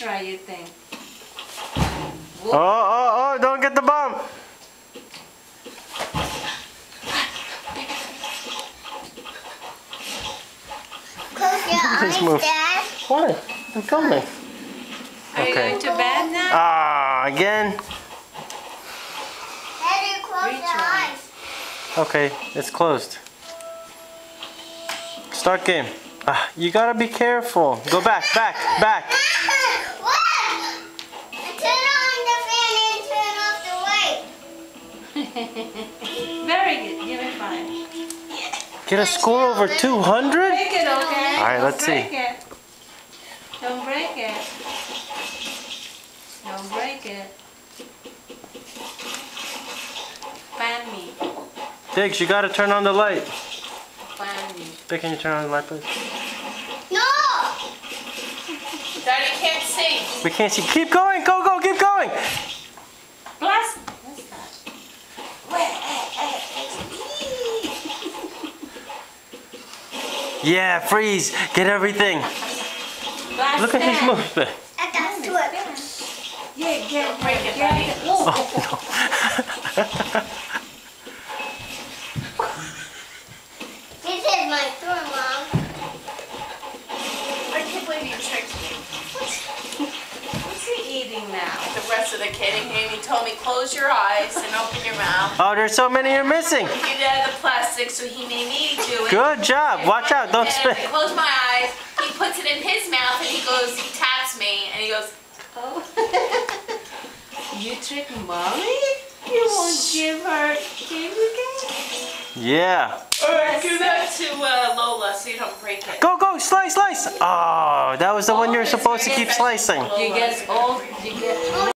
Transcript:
try your thing. Oh, don't get the bomb. Close your eyes, move. Dad. Why? I'm filming. Are you going to bed now? Ah, again. Daddy, close your eyes. Okay, it's closed. Start game. You gotta be careful. Go back. What? Turn on the fan and turn off the light. Very good. Give it 5. Get a score over 200? Break it, okay? All right, let's see. Don't break it. Don't break it. Fan me. Diggs, you gotta turn on the light. Fan me. Big, can you turn on the light, please? No! Daddy can't see. We can't see. Keep going. Go, keep going. Blast. What's that? Yeah, freeze. Get everything. Blast Look at his that. movement. I got to it. Yeah, get Break it, get buddy. it. Oh, This is my tour, Mom. I can't believe you tricked me. What's he eating now? The rest of the kidding game, you told me close your eyes and open your mouth. Oh, there's so many you're missing. You did the plastic, so he made me do it. Good job. Watch out. Don't And spit. I close my eyes. He puts it in his mouth and he taps me and he goes, Oh. You trick Mommy? You won't give her candy cane? Yeah. alright, give that to Lola so you don't break it. Go, slice. Oh, that was the one you're supposed to keep slicing. You get old. You get. Oh,